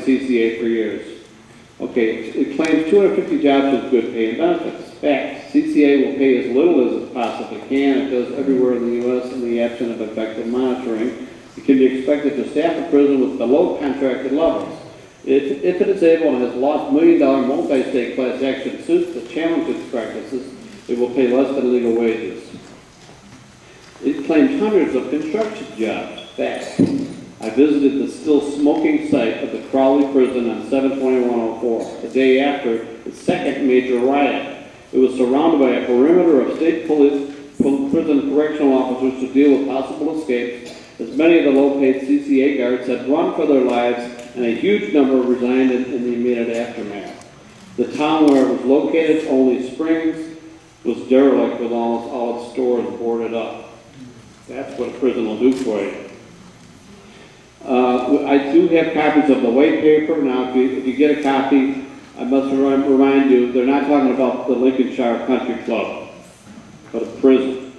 CCA for years. Okay, it claims 250 jobs with good pay and benefits. Fact, CCA will pay as little as it possibly can. It does everywhere in the U.S. in the absence of effective monitoring. It can be expected to staff a prison with below contracted levels. If it is able and has lost million-dollar multi-state class action suits to challenge its practices, it will pay less than legal wages. It claims hundreds of construction jobs. Fact, I visited the still smoking site of the Crowley prison on 7/21/04, the day after its second major riot. It was surrounded by a perimeter of state police, prison correctional officers to deal with possible escapes, as many of the low-paid CCA guards had run for their lives, and a huge number resigned in the immediate aftermath. The town where it was located, Only Springs, was derelict with almost all its stores boarded up. That's what a prison will do for you. I do have copies of the white paper. Now, if you get a copy, I must remind you, they're not talking about the Lincolnshire Country Club, but a prison.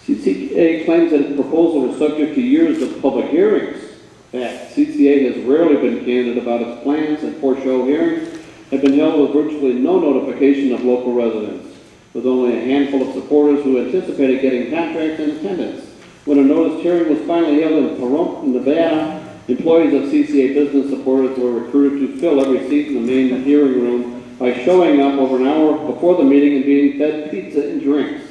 CCA claims that its proposal was subject to years of public hearings. In fact, CCA has rarely been candid about its plans, and four-show hearings have been held with virtually no notification of local residents, with only a handful of supporters who anticipated getting contracts and attendance. When a noticed hearing was finally held in Pahrump, Nevada, employees of CCA business supporters were recruited to fill every seat in the main hearing room by showing up over an hour before the meeting and being fed pizza and drinks.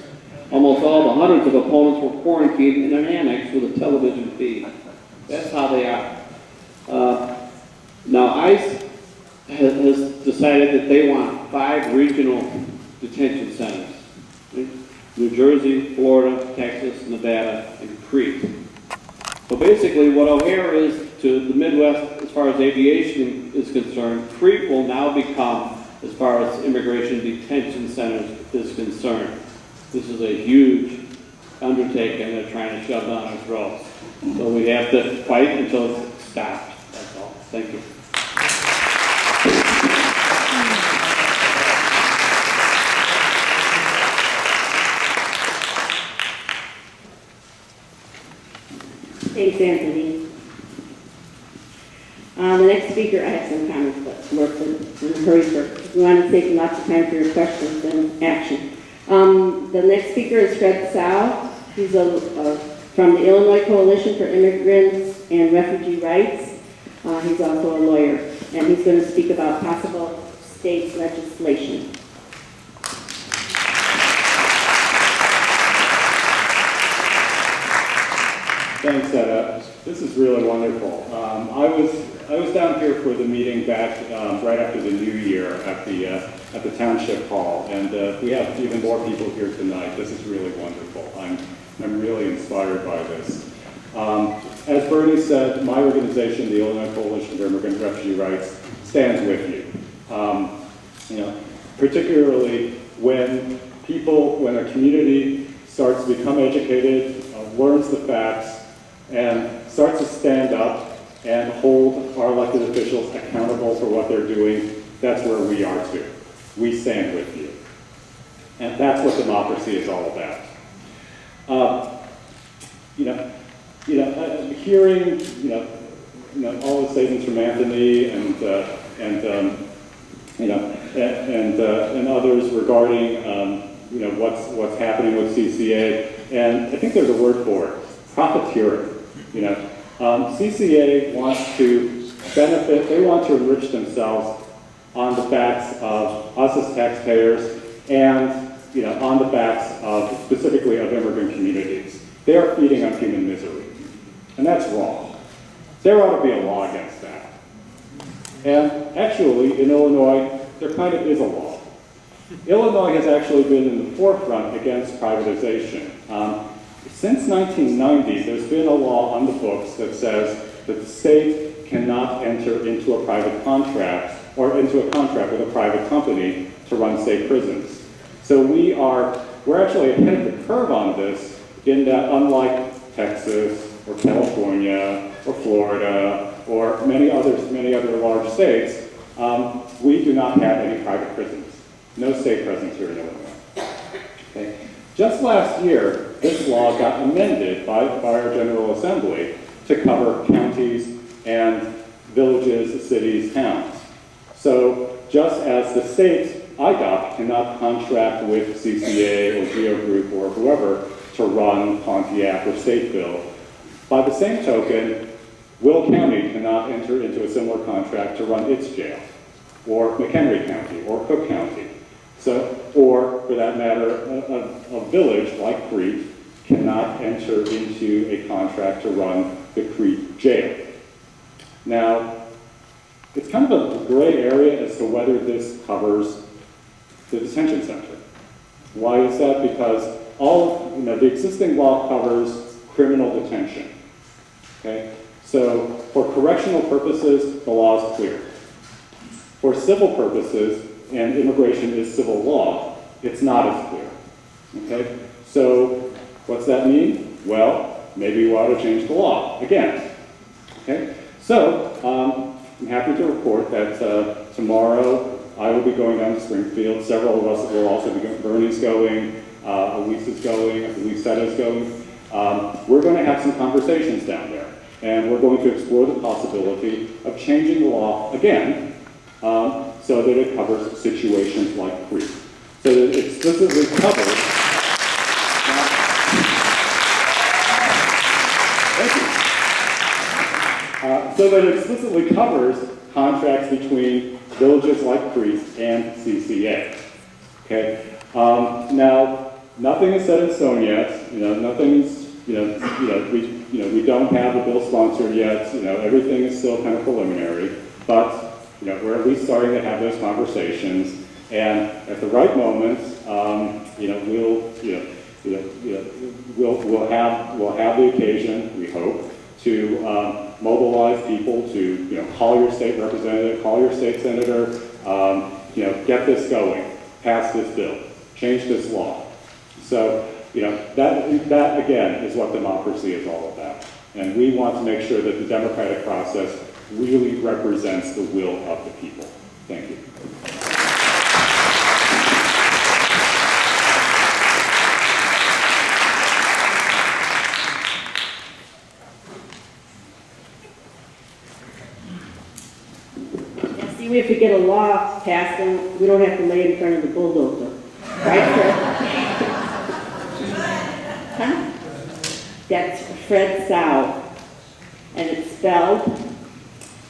Almost all the hundreds of opponents were quarantined in an annex with a television feed. That's how they are. Now, ICE has decided that they want 5 regional detention centers. New Jersey, Florida, Texas, Nevada, and Crete. So basically what O'Hare is to the Midwest as far as aviation is concerned, Crete will now become, as far as immigration detention centers is concerned. This is a huge undertaking they're trying to shove down our throats. So we have to fight until it's stopped. That's all. Thank you. Thanks, Anthony. The next speaker, I have some comments, but we're in a hurry for. We want to take lots of time for your questions and action. The next speaker is Fred Sau. He's from the Illinois Coalition for Immigrants and Refugee Rights. He's also a lawyer, and he's going to speak about possible state legislation. Thanks, Etta. This is really wonderful. I was down here for the meeting back right after the New Year at the Township Hall, and we have even more people here tonight. This is really wonderful. I'm really inspired by this. As Bernie said, my organization, the Illinois Coalition for Immigrant and Refugee Rights, stands with you. Particularly when a community starts to become educated, learns the facts, and starts to stand up and hold our elected officials accountable for what they're doing, that's where we are too. We stand with you. And that's what democracy is all about. Hearing all the statements from Anthony and others regarding what's happening with CCA, and I think there's a word for it: profiteering. CCA wants to benefit, they want to enrich themselves on the backs of us as taxpayers and on the backs of, specifically, of immigrant communities. They are feeding on human misery, and that's wrong. There ought to be a law against that. And actually, in Illinois, there kind of is a law. Illinois has actually been in the forefront against privatization. Since 1990, there's been a law on the books that says that the state cannot enter into a private contract or into a contract with a private company to run state prisons. So we're actually ahead of the curve on this, in that unlike Texas or California or Florida or many other large states, we do not have any private prisons. No state prisons here in Illinois. Okay. Just last year, this law got amended by our General Assembly to cover counties and villages, cities, towns. So just as the state, IDOC, cannot contract with CCA or Geo Group or whoever to run Pontiac or Stateville, by the same token, Will County cannot enter into a similar contract to run its jail, or McHenry County, or Cook County. So, or for that matter, a village like Crete cannot enter into a contract to run the Crete jail. Now, it's kind of a gray area as to whether this covers the detention center. Why is that? Because the existing law covers criminal detention. Okay? So for correctional purposes, the law is clear. For civil purposes, and immigration is civil law, it's not as clear. Okay? So what's that mean? Well, maybe we ought to change the law again. Okay? So I'm happy to report that tomorrow I will be going down to Springfield. Several of us will also be going. Bernie's going, Elise is going, I believe Setta's going. We're going to have some conversations down there, and we're going to explore the possibility of changing the law again so that it covers situations like Crete. So that it explicitly covers contracts between villages like Crete and CCA. Okay. Now, nothing is set in stone yet. Nothing's. We don't have a bill sponsored yet. Everything is still kind of preliminary. But we're at least starting to have those conversations. And at the right moment, we'll have the occasion, we hope, to mobilize people to call your state representative, call your state senator, get this going, pass this bill, change this law. So that again is what democracy is all about, and we want to make sure that the democratic process really represents the will of the people. Thank you. We have to get a law passed, and we don't have to lay it in front of the bulldozer. Right, Fred? Huh? That's Fred Sao, and it's spelled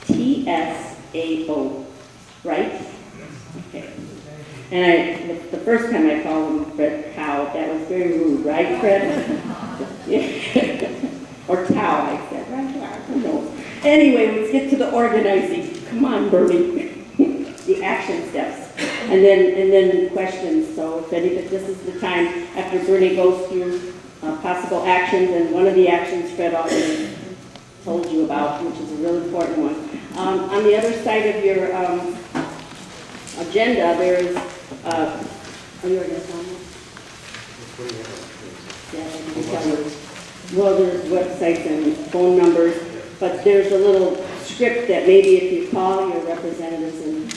T-S-A-O, right? Okay. And the first time I called him Fred Cow, that was very rude, right, Fred? Or Tao, I said, right? Who knows? Anyway, let's get to the organizing. Come on, Bernie. The action steps, and then questions. So if this is the time after Bernie goes through possible actions, and one of the actions Fred already told you about, which is a real important one. On the other side of your agenda, there's. Are you already on that? Yeah, I can tell you. Well, there's websites and phone numbers, but there's a little script that maybe if you call your representatives and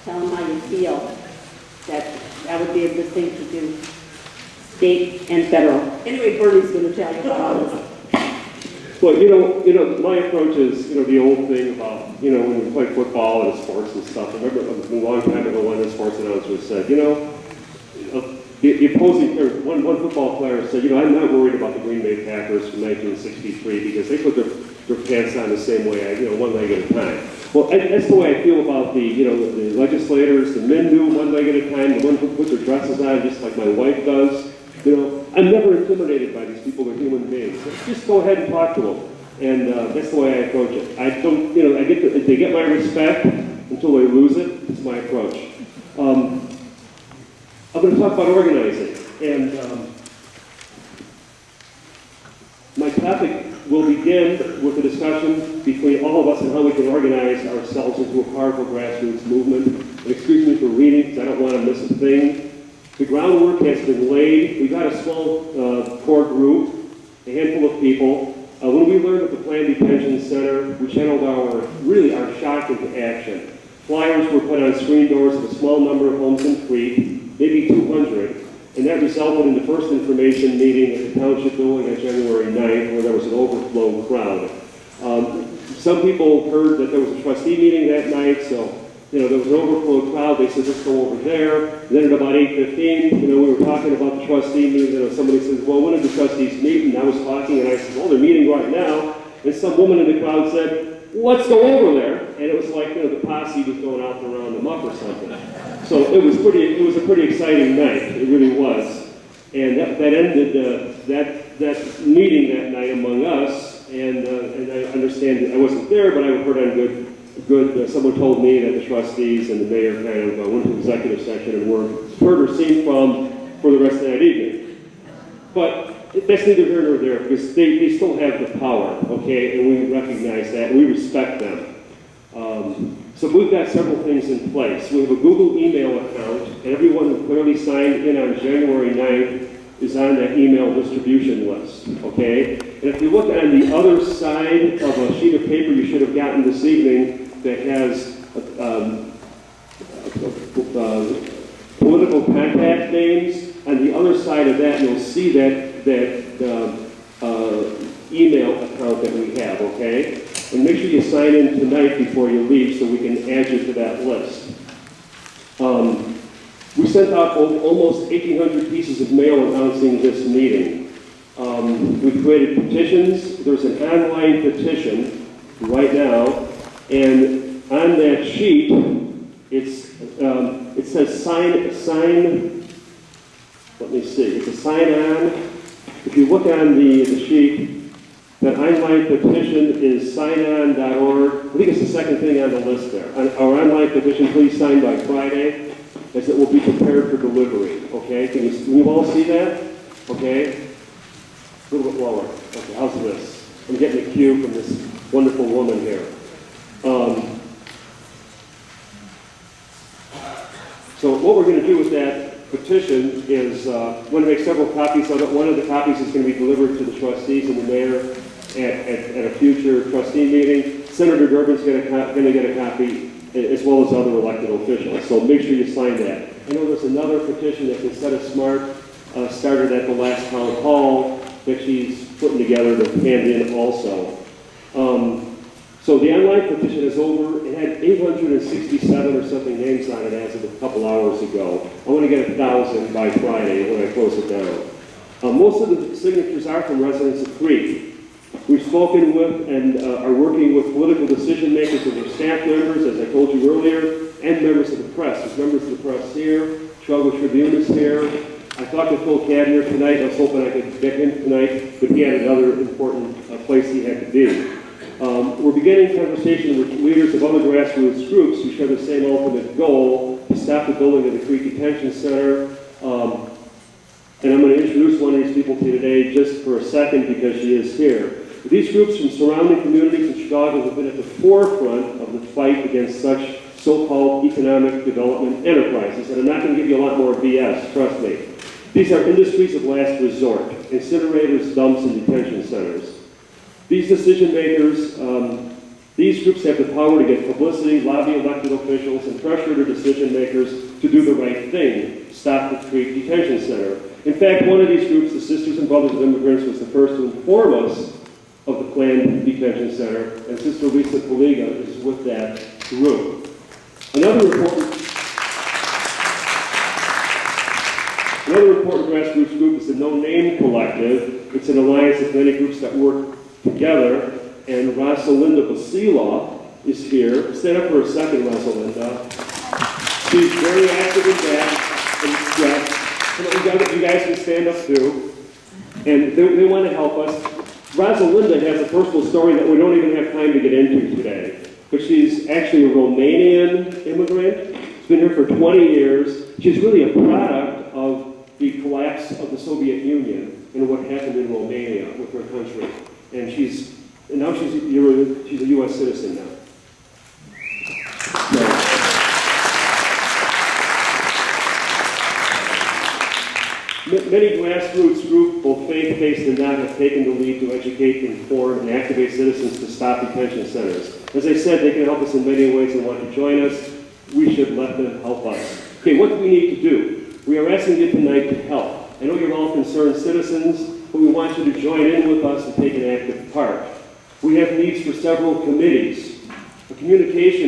tell them how you feel, that would be a good thing to do, state and federal. Anyway, Bernie's going to tell you about all this. Well, my approach is, the old thing about, when we play football and sports and stuff. I remember a long time ago one of the sports announcers said, the opposing, or one football player said, I'm not worried about the Green Bay Packers from 1963 because they put their pants on the same way, one leg at a time. Well, that's the way I feel about the legislators. The men do one leg at a time. The ones who put their dresses on, just like my wife does. I'm never intimidated by these people. They're human beings. Just go ahead and talk to them, and that's the way I approach it. I don't, they get my respect until they lose it. It's my approach. I'm going to talk about organizing, and my topic will begin with a discussion between all of us on how we can organize ourselves into a powerful grassroots movement. And excuse me for reading, because I don't want to miss a thing. The groundwork has been laid. We've got a small core group, a handful of people. When we learned of the Planned Detention Center, we channeled our shock into action. Flyers were put on screen doors of a small number of homes in Crete, maybe 200, and that resulted in the first information meeting at the Township Building on January 9th, where there was an overflow crowd. Some people heard that there was a trustee meeting that night, so, you know, there was an overflow crowd. They said, let's go over there. And then at about 8:15, you know, we were talking about the trustee meeting. You know, somebody says, well, when did the trustees meet? And I was talking, and I said, well, they're meeting right now. And some woman in the crowd said, let's go over there. And it was like, you know, the posse was going out to round them up or something. So it was a pretty exciting night. It really was. And that ended that meeting that night among us. And I understand that I wasn't there, but I heard on good. Someone told me that the trustees and the mayor kind of went to executive session and weren't heard or seen from for the rest of that evening. But that's neither here nor there, because they still have the power, okay, and we recognize that, and we respect them. So we've got several things in place. We have a Google email account, and everyone who clearly signed in on January 9th is on that email distribution list, okay? And if you look on the other side of a sheet of paper you should have gotten this evening that has political contact names, on the other side of that you'll see that email account that we have, okay? And make sure you sign in tonight before you leave so we can add you to that list. We sent out almost 1,800 pieces of mail announcing this meeting. We created petitions. There's an online petition right now, and on that sheet, it says sign. Let me see. It's a sign on. If you look on the sheet, that online petition is signon.org. I think it's the second thing on the list there. Our online petition, please sign by Friday, as it will be prepared for delivery. Okay? Can you all see that? Okay? A little bit lower. Okay, how's this? I'm getting a cue from this wonderful woman here. So what we're going to do with that petition is we're going to make several copies of it. One of the copies is going to be delivered to the trustees and the mayor at a future trustee meeting. Senator Durbin's going to get a copy, as well as other elected officials. So make sure you sign that. I know there's another petition that Consetta Smart started at the last town hall that she's putting together to hand in also. So the online petition is over. It had 867 or something names on it as of a couple hours ago. I want to get 1,000 by Friday when I close it down. Most of the signatures are from residents of Crete. We've spoken with and are working with political decision makers and their staff members, as I told you earlier, and members of the press. There's members of the press here. Chicago Tribune is here. I talked to Phil Cadner tonight. I was hoping I could get him tonight, but he had another important place he had to be. We're beginning conversation with leaders of other grassroots groups who share the same ultimate goal to stop the building of the Crete Detention Center. And I'm going to introduce one of these people to you today just for a second because she is here. These groups from surrounding communities in Chicago have been at the forefront of the fight against such so-called economic development enterprises. And I'm not going to give you a lot more BS, trust me. These are industries of last resort, incinerators, dumps, and detention centers. These decision makers, these groups have the power to get publicity, lobby elected officials, and pressure their decision makers to do the right thing, stop the Crete Detention Center. In fact, one of these groups, the Sisters and Brothers of Immigrants, was the first to inform us of the planned detention center, and Sister Lisa Poliga is with that group. Another important grassroots group is the No Name Collective. It's an alliance of many groups that work together, and Rosalinda Basila is here. Stand up for a second, Rosalinda. She's very active in that, and yes, you guys can stand up too, and they want to help us. Rosalinda has a personal story that we don't even have time to get into today, but she's actually a Romanian immigrant. She's been here for 20 years. She's really a product of the collapse of the Soviet Union and what happened in Romania with her country. And now she's a U.S. citizen now. Many grassroots groups, both faith-based and not, have taken the lead to educate, inform, and activate citizens to stop detention centers. As I said, they can help us in many ways and want to join us. We should let them help us. Okay, what do we need to do? We are asking you tonight to help. I know you're all concerned citizens, but we want you to join in with us and take an active part. We have needs for several committees. A communication